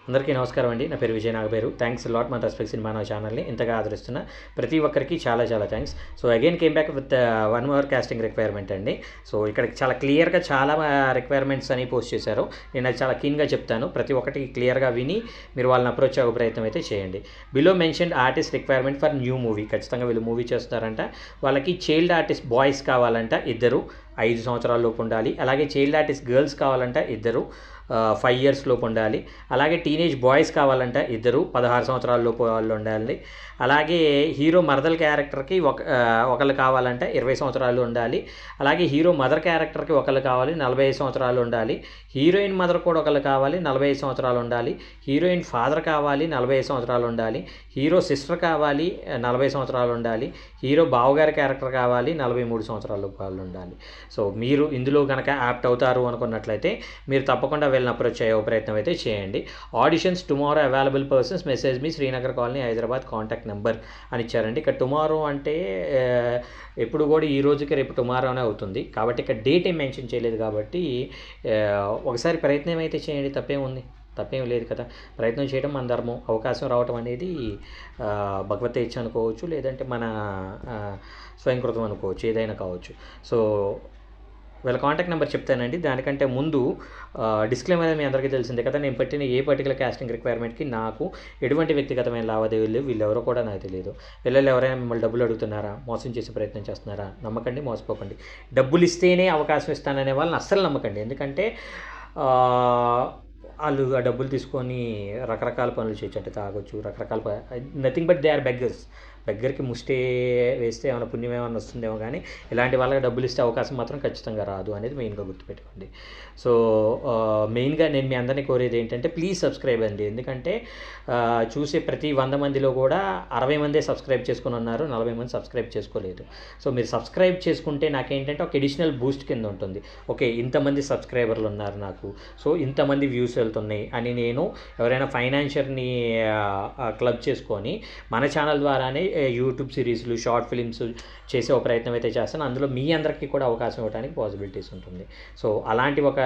అందరికీ నమస్కారం అండి. నా పేరు విజయ్ నాగపేరు. థ్యాంక్స్ లాట్ మన రెస్పెక్ట్ సినిమా నా ఛానల్ని ఇంతగా ఆదరిస్తున్న ప్రతి ఒక్కరికి చాలా చాలా థ్యాంక్స్. So again came back with 1 more casting requirement అండి. సో ఇక్కడ చాలా క్లియర్గా చాలా రిక్వైర్మెంట్స్ అని పోస్ట్ చేశారు. నేను అది చాలా క్లీన్గా చెప్తాను. ప్రతి ఒక్కటి క్లియర్గా విని మీరు వాళ్ళని అప్రోచ్ అవ్వే ప్రయత్నం అయితే చేయండి. Below mentioned artist requirement for new movie. ఖచ్చితంగా వీళ్ళు మూవీ చేస్తున్నారంట. వాళ్ళకి చైల్డ్ ఆర్టిస్ట్ బాయ్స్ కావాలంట, 2 5 సంవత్సరాల లోపు ఉండాలి. అలాగే చైల్డ్ ఆర్టిస్ట్ గర్ల్స్ కావాలంట, 2 5 ఇయర్స్ లోపు ఉండాలి. అలాగే టీనేజ్ బాయ్స్ కావాలంట, 2 16 సంవత్సరాల లోపు వాళ్ళు ఉండాలి. అలాగే హీరో మరదల క్యారెక్టర్కి ఒకళ్ళు కావాలంటే 20 సంవత్సరాలు ఉండాలి. అలాగే హీరో మదర్ క్యారెక్టర్కి ఒకళ్ళు కావాలి, 45 సంవత్సరాలు ఉండాలి. హీరోయిన్ మదర్ కూడా ఒకళ్ళు కావాలి, 45 సంవత్సరాలు ఉండాలి. హీరోయిన్ ఫాదర్ కావాలి, 45 సంవత్సరాలు ఉండాలి. హీరో సిస్టర్ కావాలి, 40 సంవత్సరాలు ఉండాలి. హీరో బావగారి క్యారెక్టర్ కావాలి, 43 సంవత్సరాల లోపు వాళ్ళు ఉండాలి. సో మీరు ఇందులో కనుక యాప్ట్ అవుతారు అనుకున్నట్లయితే మీరు తప్పకుండా వెళ్ళిన అప్రోచ్ అయ్యే ప్రయత్నం అయితే చేయండి. Auditions tomorrow available persons message మీ Srinagar colony Hyderabad contact number అని ఇచ్చారండి. ఇక్కడ టుమారో అంటే ఎప్పుడు కూడా ఈ రోజుకి రేపు టుమారోనే అవుతుంది. కాబట్టి ఇక్కడ డేట్ ఏం మెన్షన్ చేయలేదు. కాబట్టి ఒకసారి ప్రయత్నం అయితే చేయండి. తప్పేం లేదు కదా. ప్రయత్నం చేయడం మన ధర్మం. అవకాశం రావటం అనేది భగవత్ అనుకోవచ్చు, లేదంటే మన స్వయంకృతం అనుకోవచ్చు, ఏదైనా కావచ్చు. సో వీళ్ళ కాంటాక్ట్ నెంబర్ చెప్తానండి. దానికంటే ముందు డిస్క్లైమర్ మీ అందరికీ తెలిసిందే కదా. నేను పెట్టిన ఏ పర్టికులర్ కాస్టింగ్ రిక్వైర్మెంట్కి నాకు ఎటువంటి వ్యక్తిగతమైన లావాదేవీలు వీళ్ళెవరో కూడా నాకు తెలియదు. వీళ్ళలో ఎవరైనా మిమ్మల్ని డబ్బులు అడుగుతున్నారా, మోసం చేసే ప్రయత్నం చేస్తున్నారా? నమ్మకండి, మోసపోకండి. డబ్బులు ఇస్తేనే అవకాశం ఇస్తాననే వాళ్ళని అస్సలు నమ్మకండి. ఎందుకంటే వాళ్ళు ఆ డబ్బులు తీసుకొని రకరకాల పనులు చేయొచ్చు. అంటే తాగొచ్చు, రకరకాల nothing but they are beggars. బెగ్గర్కి ముష్టి వేస్తే ఏమైనా పుణ్యం ఏమైనా వస్తుందేమో, కానీ ఇలాంటి వాళ్ళకి డబ్బులు ఇస్తే అవకాశం మాత్రం ఖచ్చితంగా రాదు అనేది మెయిన్గా గుర్తుపెట్టుకోండి. సో మెయిన్గా నేను మీ అందరినీ కోరేది ఏంటంటే ప్లీజ్ సబ్స్క్రైబ్ అండి. ఎందుకంటే చూసే ప్రతి 100 మందిలో కూడా 60 మందే సబ్స్క్రైబ్ చేసుకుని ఉన్నారు, 40 మంది సబ్స్క్రైబ్ చేసుకోలేదు. సో మీరు సబ్స్క్రైబ్ చేసుకుంటే నాకేంటంటే ఒక ఎడిషనల్ బూస్ట్ కింద ఉంటుంది. ఓకే, ఇంతమంది సబ్స్క్రైబర్లు ఉన్నారు నాకు, సో ఇంతమంది వ్యూస్ వెళ్తున్నాయి అని నేను ఎవరైనా ఫైనాన్షియర్ని క్లబ్ చేసుకొని మన ఛానల్ ద్వారానే యూట్యూబ్ సిరీస్లు, షార్ట్ ఫిలిమ్స్ చేసే ఒక ప్రయత్నం అయితే చేస్తాను. అందులో మీ అందరికీ కూడా అవకాశం ఇవ్వడానికి పాసిబిలిటీస్ ఉంటుంది. సో అలాంటి ఒక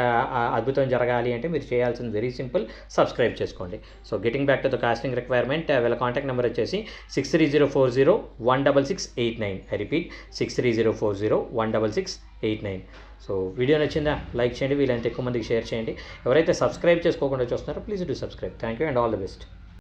అద్భుతం జరగాలి అంటే మీరు చేయాల్సింది వెరీ సింపుల్, సబ్స్క్రైబ్ చేసుకోండి. So getting back to the casting requirement, వీళ్ళ కాంటాక్ట్ నెంబర్ వచ్చేసి 6304016689. I repeat 6304016689. సో వీడియో నచ్చిందా? లైక్ చేయండి, వీలైనంత ఎక్కువ మందికి షేర్ చేయండి. ఎవరైతే సబ్స్క్రైబ్ చేసుకోకుండా చూస్తున్నారో please do subscribe. Thank you and all the best.